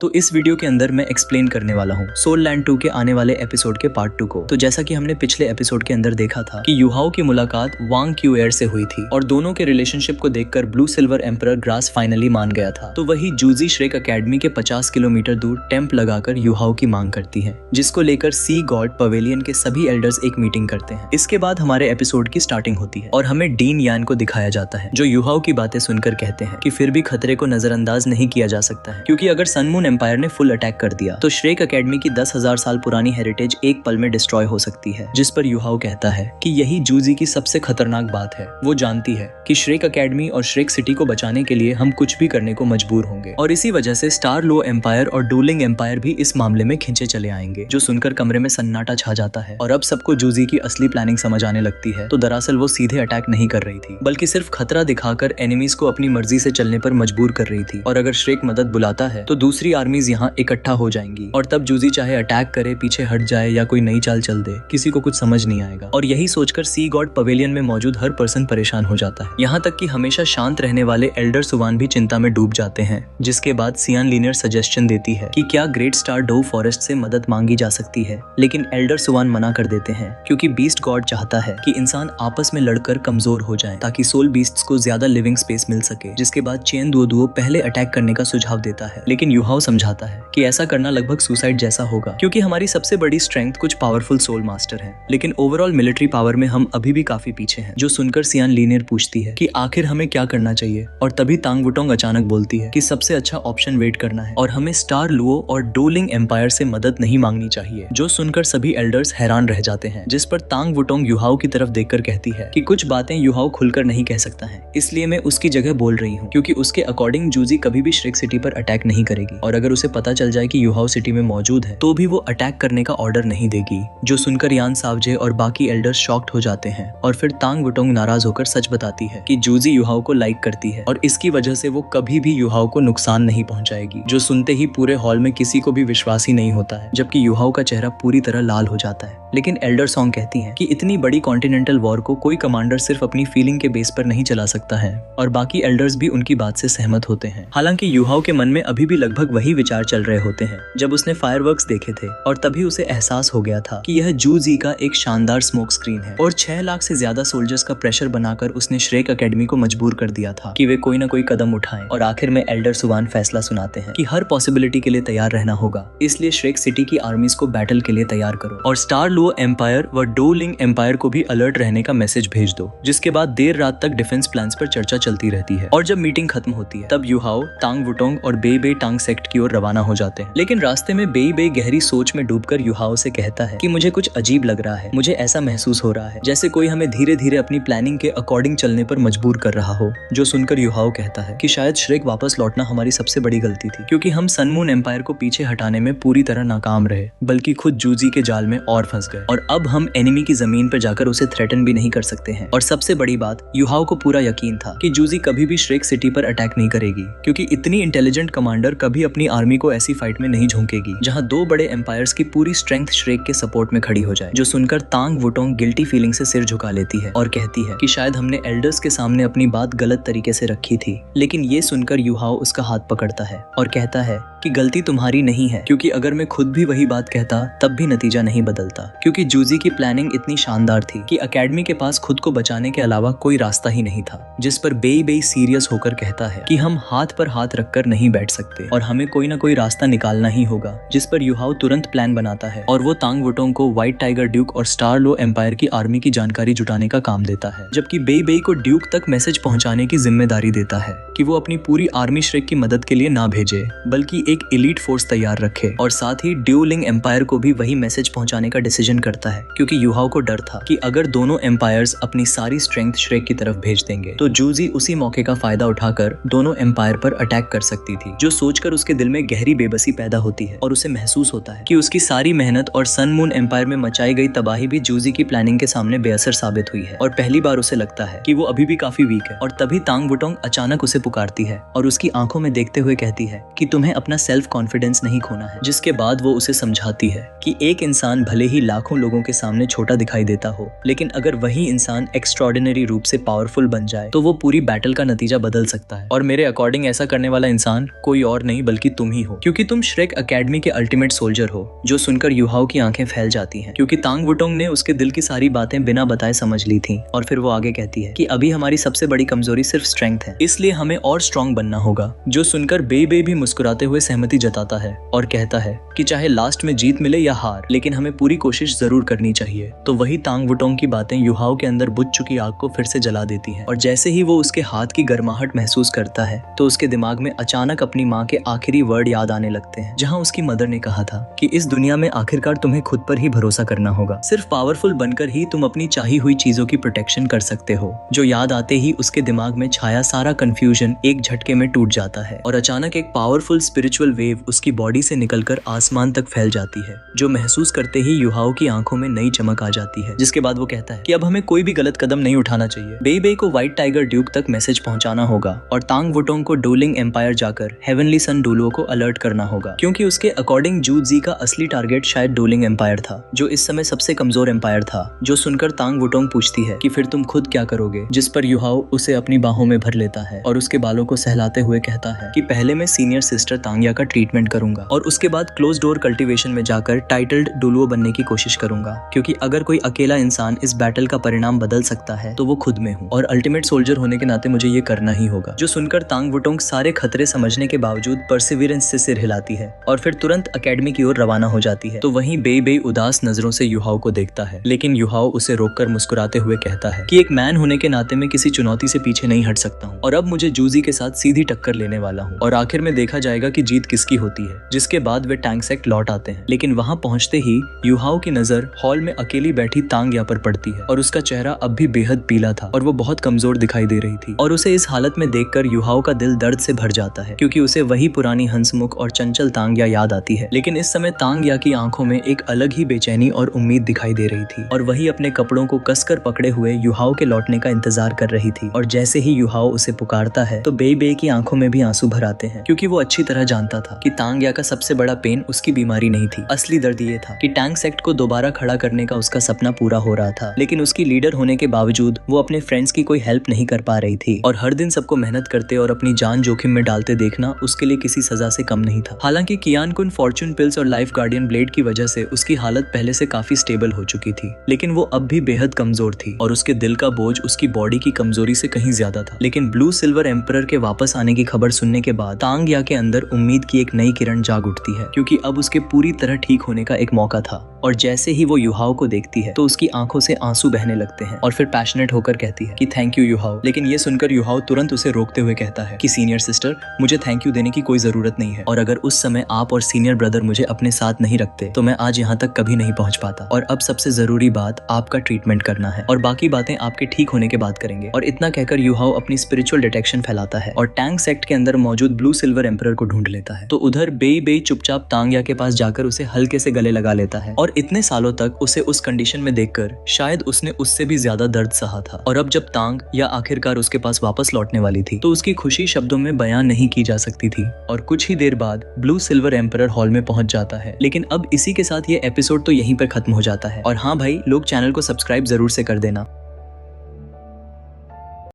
तो इस वीडियो के अंदर मैं एक्सप्लेन करने वाला हूँ सोल लैंड 2 के आने वाले एपिसोड के पार्ट 2 को। तो जैसा कि हमने पिछले एपिसोड के अंदर देखा था कि युहाओ की मुलाकात वांग क्यूएर से हुई थी और दोनों के रिलेशनशिप को देखकर blue silver emperor grass finally मान गया था। तो वही जूजी श्रेक एकेडमी के 50 किलोमीटर दूर टेम्प लगाकर युहाओ की मांग करती है, जिसको लेकर सी गॉड पवेलियन के सभी एल्डर्स एक मीटिंग करते हैं। इसके बाद हमारे एपिसोड की स्टार्टिंग होती है और हमें डीन यान को दिखाया जाता है, जो युहाओ की बातें सुनकर कहते हैं कि फिर भी खतरे को नजरअंदाज नहीं किया जा सकता है, क्योंकि अगर सन मून एम्पायर ने फुल अटैक कर दिया तो श्रेक एकेडमी की 10,000 साल पुरानी हेरिटेज एक पल में डिस्ट्रॉय हो सकती है। जिस पर युहाओ कहता है कि यही जूजी की सबसे खतरनाक बात है। वो जानती है कि श्रेक एकेडमी और श्रेक सिटी को बचाने के लिए हम कुछ भी करने को मजबूर होंगे और इसी वजह से स्टार लो एम्पायर और डूलिंग एम्पायर भी इस मामले में खींचे चले आएंगे। जो सुनकर कमरे में सन्नाटा छा जाता है और अब सबको जूजी की असली प्लानिंग समझ आने लगती है। तो दरअसल वो सीधे अटैक नहीं कर रही थी, बल्कि सिर्फ खतरा दिखाकर एनिमीज को अपनी मर्जी से चलने पर मजबूर कर रही थी। और अगर श्रेक मदद बुलाता है तो दूसरी आर्मीज यहाँ इकट्ठा हो जाएंगी और तब जूजी चाहे अटैक करे, पीछे हट जाए या कोई नई चाल चल दे, किसी को कुछ समझ नहीं आएगा। और यही सोचकर सी गॉड पवेलियन में मौजूद हर पर्सन परेशान हो जाता है। यहाँ तक कि हमेशा शांत रहने वाले एल्डर सुवान भी चिंता में डूब जाते हैं। जिसके बाद सियान लीनियर सजेशन देती है कि क्या ग्रेट स्टार डोव फॉरेस्ट से मदद मांगी जा सकती है, लेकिन एल्डर सुवान मना कर देते हैं, क्योंकि बीस्ट गॉड चाहता है कि इंसान आपस में लड़कर कमजोर हो जाए ताकि सोल बीस्ट्स को ज्यादा लिविंग स्पेस मिल सके। जिसके बाद चेन दुओ पहले अटैक करने का सुझाव देता है, लेकिन युहाओ समझाता है कि ऐसा करना लगभग सुसाइड जैसा होगा, क्योंकि हमारी सबसे बड़ी स्ट्रेंथ कुछ पावरफुल सोल मास्टर है, लेकिन ओवरऑल मिलिट्री पावर में हम अभी भी काफी पीछे हैं। जो सुनकर सियान लीनियर पूछती है कि आखिर हमें क्या करना चाहिए, और तभी तांग वुटोंग अचानक बोलती है कि सबसे अच्छा ऑप्शन वेट करना है और हमें स्टार लुओ और डोलिंग एम्पायर से मदद नहीं मांगनी चाहिए। जो सुनकर सभी एल्डर्स हैरान रह जाते हैं, जिस पर तांग वुटोंग युहाओ की तरफ देखकर कहती है कि कुछ बातें युहाओ खुलकर नहीं कह सकता है, इसलिए मैं उसकी जगह बोल रही हूँ, क्योंकि उसके अकॉर्डिंग जूजी कभी भी श्रेक सिटी पर अटैक नहीं करेगी और अगर उसे पता चल जाए कि युहाओ सिटी में मौजूद है तो भी वो अटैक करने का ऑर्डर नहीं देगी। जो सुनकर यान सावजे और बाकी एल्डर्स शॉक्ड हो जाते हैं और फिर तांग वुटोंग नाराज होकर सच बताती है कि जूजी युहाओ को लाइक करती है और इसकी वजह से वो कभी भी युहाओ को नुकसान नहीं पहुंचाएगी। जो सुनते ही पूरे हॉल में किसी को भी विश्वास ही नहीं होता है, जबकि युहाओ का चेहरा पूरी तरह लाल हो जाता है। लेकिन एल्डर सॉन्ग कहती है कि इतनी बड़ी कॉन्टिनेंटल वॉर को कोई कमांडर सिर्फ अपनी फीलिंग के बेस पर नहीं चला सकता है, और बाकी एल्डर्स भी उनकी बात से सहमत होते हैं। हालांकि युहाओ के मन में अभी भी लगभग वही विचार चल रहे होते हैं जब उसने फायरवर्क्स देखे थे, और तभी उसे एहसास हो गया था कि यह जूजी का एक शानदार स्मोक स्क्रीन है और 6 लाख से ज्यादा सोल्जर्स का प्रेशर बनाकर उसने श्रेक एकेडमी को मजबूर कर दिया था कि वे कोई ना कोई कदम उठाएं। और आखिर में एल्डर सुवान फैसला सुनाते हैं कि हर पॉसिबिलिटी के लिए तैयार रहना होगा, इसलिए श्रेक सिटी की आर्मीज को बैटल के लिए तैयार करो और स्टार लुओ एम्पायर व डोलिंग एम्पायर को भी अलर्ट रहने का मैसेज भेज दो। जिसके बाद देर रात तक डिफेंस प्लान्स पर चर्चा चलती रहती है और जब मीटिंग खत्म होती है तब युहाओ, तांग वुटोंग और बेई टांग सेक्ट की ओर रवाना हो जाते हैं। लेकिन रास्ते में बेई गहरी सोच में डूबकर युहाओ से कहता है कि मुझे कुछ अजीब लग रहा है, मुझे ऐसा महसूस हो रहा है जैसे कोई हमें धीरे धीरे अपनी प्लानिंग के अकॉर्डिंग चलने पर मजबूर कर रहा हो। जो सुनकर युहाओ कहता है कि शायद श्रेक वापस लौटना हमारी सबसे बड़ी गलती थी, क्योंकि हम सन मून एम्पायर को पीछे हटाने में पूरी तरह नाकाम रहे, बल्कि खुद जूजी के जाल में और फंस गए और अब हम एनिमी की जमीन पर जाकर उसे थ्रेटन भी नहीं कर सकते हैं। और सबसे बड़ी बात, युहाओ को पूरा यकीन था कि जूजी कभी भी श्रेक सिटी पर अटैक नहीं करेगी, क्योंकि इतनी इंटेलिजेंट कमांडर कभी अपनी आर्मी को ऐसी फाइट में नहीं झोंकेगी जहां 2 बड़े एम्पायर्स की पूरी स्ट्रेंथ श्रेक के सपोर्ट में खड़ी हो जाए। जो सुनकर तांग वुटोंग गिल्टी फीलिंग से सिर झुका लेती है और कहती है कि शायद हमने एल्डर्स के सामने अपनी बात गलत तरीके से रखी थी। लेकिन ये सुनकर युहाओ उसका हाथ पकड़ता है और कहता है कि गलती तुम्हारी नहीं है, क्योंकि अगर मैं खुद भी वही बात कहता तब भी नतीजा नहीं बदलता, क्योंकि जूजी की प्लानिंग इतनी शानदार थी कि एकेडमी के पास खुद को बचाने के अलावा कोई रास्ता ही नहीं था। जिस पर बेई सीरियस होकर कहता है कि हम हाथ पर हाथ रखकर नहीं बैठ सकते और हमें कोई ना कोई रास्ता निकालना ही होगा। जिस पर युहाओ तुरंत प्लान बनाता है और वो तांग वुटोंग को व्हाइट टाइगर ड्यूक और स्टार लो एम्पायर की आर्मी की जानकारी जुटाने का काम देता है, जबकि बेई को ड्यूक तक मैसेज पहुंचाने की जिम्मेदारी देता है कि वो अपनी पूरी आर्मी श्रेक की मदद के लिए ना भेजे, बल्कि एक एलीट फोर्स तैयार रखे। और साथ ही ड्यूलिंग एम्पायर को भी वही मैसेज पहुंचाने का डिसीजन करता है, क्योंकि युहाओ को डर था कि अगर दोनों एम्पायर्स अपनी सारी स्ट्रेंथ श्रेक की तरफ भेज देंगे तो जूजी उसी मौके का फायदा उठाकर दोनों एम्पायर पर अटैक कर सकती थी। जो सोचकर उसके दिल में गहरी बेबसी पैदा होती है और उसे महसूस होता है कि उसकी सारी मेहनत और सन मून एम्पायर में मचाई गई तबाही भी जूजी की प्लानिंग के सामने बेअसर साबित हुई है और पहली बार उसे लगता है कि वो अभी भी काफी वीक है। और तभी तांग वुटोंग अचानक उसे पुकारती है और उसकी आंखों में देखते हुए कहती है कि तुम्हें अपना सेल्फ कॉन्फिडेंस नहीं खोना है। जिसके बाद वो उसे समझाती है कि एक इंसान भले ही लाखों लोगों के सामने छोटा दिखाई देता हो, लेकिन अगर वही इंसान एक्स्ट्रॉर्डिनरी रूप से पावरफुल बन जाए तो वो पूरी बैटल का नतीजा बदल सकता है। और मेरे अकॉर्डिंग ऐसा करने वाला इंसान कोई और नहीं बल्कि तुम ही हो, क्योंकि तुम श्रेक एकेडमी के अल्टीमेट सोल्जर हो। जो सुनकर युहाओ की आंखें फैल जाती हैं, क्योंकि तांग वुटोंग ने उसके दिल की सारी बातें बिना बताए समझ ली थी। और फिर वो आगे कहती है कि अभी हमारी सबसे बड़ी कमजोरी सिर्फ स्ट्रेंथ है, इसलिए हमें और स्ट्रांग बनना होगा। जो सुनकर बेई भी मुस्कुराते हुए सहमति जताता है और कहता है कि चाहे लास्ट में जीत मिले या हार, लेकिन हमें पूरी कोशिश जरूर करनी चाहिए। तो वही तांग वुटोंग की बातें युहाओ के अंदर बुझ चुकी आग को फिर से जला देती हैं। और जैसे ही वो उसके हाथ की गर्माहट महसूस करता है तो उसके दिमाग में अचानक अपनी माँ के आखिरी वर्ड याद आने लगते हैं, जहाँ उसकी मदर ने कहा था कि इस दुनिया में आखिरकार तुम्हें खुद पर ही भरोसा करना होगा। सिर्फ पावरफुल बनकर ही तुम अपनी चाही हुई चीजों की प्रोटेक्शन कर सकते हो। जो याद आते ही उसके दिमाग में छाया सारा कंफ्यूजन एक झटके में टूट जाता है और अचानक एक पावरफुल स्पिरिचुअल वेव उसकी बॉडी से निकलकर आसमान तक फैल जाती है, जो महसूस करते ही युहाओ की आंखों में नई चमक आ जाती है। जिसके बाद वो कहता है कि अब हमें कोई भी गलत कदम नहीं उठाना चाहिए। बेई को व्हाइट टाइगर ड्यूक तक मैसेज पहुंचाना होगा और तांग वुटोंग को डोलिंग एम्पायर जाकर हेवनली सन डुलुओ को अलर्ट करना होगा, क्योंकि उसके अकॉर्डिंग जू जी का असली टारगेट शायद डोलिंग एम्पायर था, जो इस समय सबसे कमजोर एम्पायर था। जो सुनकर तांग वुटोंग पूछती है कि फिर तुम खुद क्या करोगे, जिस पर युहाओ उसे अपनी बाहों में भर लेता है और उसके बालों को सहलाते हुए कहता है कि पहले मैं सीनियर सिस्टर तांग्या का ट्रीटमेंट करूंगा और उसके बाद क्लोज डोर कल्टीवेशन में जाकर टाइटल्ड डुलुओ बनने की कोशिश करूंगा, क्योंकि अगर कोई अकेला इंसान इस बैटल का परिणाम बदल सकता है तो वो खुद में हूँ और अल्टीमेट सोल्जर होने के नाते मुझे ये करना ही होगा। जो सुनकर तांग वुटोंग सारे खतरे समझने के बावजूद परसिवियरेंस से सिर हिलाती है और फिर तुरंत अकेडमी की ओर रवाना हो जाती है। तो वहीं बेई उदास नजरों से युहाओ को देखता है, लेकिन युहाओ उसे रोककर मुस्कुराते हुए कहता है कि एक मैन होने के नाते मैं किसी चुनौती से पीछे नहीं हट सकता हूँ और अब मुझे जूजी के साथ सीधी टक्कर लेने वाला हूँ और आखिर में देखा जाएगा कि जीत किसकी होती है। जिसके बाद वे टैंक सेक्ट लौट आते हैं, लेकिन वहाँ पहुँचते ही युहाओ की नजर हॉल में अकेली बैठी तांग्या पर पड़ती है और उसका चेहरा अब भी बेहद पीला था और वो बहुत कमजोर दिखाई दे रही थी। और उसे इस हालत में देखकर युहाओ का दिल दर्द से भर जाता है, क्योंकि उसे वही पुरानी हंसमुख और चंचल तांग्या याद आती है। लेकिन इस समय तांग्या की आंखों में एक अलग ही बेचैनी और उम्मीद दिखाई दे रही थी और वही अपने कपड़ों को कसकर पकड़े हुए युहाओ के लौटने का इंतजार कर रही थी। और जैसे ही युहाओ उसे पुकारता है तो बेई की आंखों में भी आंसू भर आते हैं, क्योंकि वो अच्छी तरह जानता था कि तांग्या का सबसे बड़ा पेन उसकी बीमारी नहीं थी। असली दर्द ये था कि टैंक सेक्ट को दोबारा खड़ा करने का उसका सपना पूरा हो रहा था, लेकिन उसकी लीडर होने के बावजूद वो अपने फ्रेंड्स की कोई हेल्प नहीं कर पा रही थी और हर दिन सबको मेहनत करते और अपनी जान जोखिम में डालते देखना उसके लिए किसी सजा से कम नहीं था। हालांकि कियान कुन फॉर्चून पिल्स और लाइफ गार्डियन ब्लेड की वजह से उसकी हालत पहले से काफी स्टेबल हो चुकी थी, लेकिन वो अब भी बेहद कमजोर थी और उसके दिल का बोझ उसकी बॉडी की कमजोरी से कहीं ज्यादा था। लेकिन ब्लू सिल्वर एम्परर के वापस आने की खबर सुनने के बाद तांग्या के अंदर उम्मीद की एक नई किरण जाग उठती है, क्योंकि अब उसके पूरी तरह ठीक होने का एक मौका था। और जैसे ही वो युहाओ को देखती है तो उसकी आंखों से आंसू बहने लगते हैं और फिर पैशनेट होकर कहती है कि थैंक यू युहाओ। लेकिन ये सुनकर युहाओ तुरंत उसे रोकते हुए कहता है कि सीनियर सिस्टर, मुझे थैंक यू देने की कोई जरूरत नहीं है, और अगर उस समय आप और सीनियर ब्रदर मुझे अपने साथ नहीं रखते तो मैं आज यहाँ तक कभी नहीं पहुँच पाता। और अब सबसे जरूरी बात आपका ट्रीटमेंट करना है और बाकी बातें आपके ठीक होने के बाद करेंगे। और इतना कहकर युहाओ अपनी स्पिरिचुअल डिटेक्शन फैलाता है और टैंक सेक्ट के अंदर मौजूद ब्लू सिल्वर एम्परर को ढूंढ लेता है। तो उधर बेई चुपचाप तांग्या के पास जाकर उसे हल्के से गले लगा लेता है और इतने सालों तक उसे उस कंडीशन में देखकर शायद उसने उससे भी ज्यादा दर्द सहा था। और अब जब तांग या आखिरकार उसके पास वापस लौटने वाली थी तो उसकी खुशी शब्दों में बयान नहीं की जा सकती थी। और कुछ ही देर बाद ब्लू सिल्वर एम्परर हॉल में पहुंच जाता है। लेकिन अब इसी के साथ ये एपिसोड तो यहीं पर खत्म हो जाता है। और हाँ भाई, लोग चैनल को सब्सक्राइब जरूर से कर देना।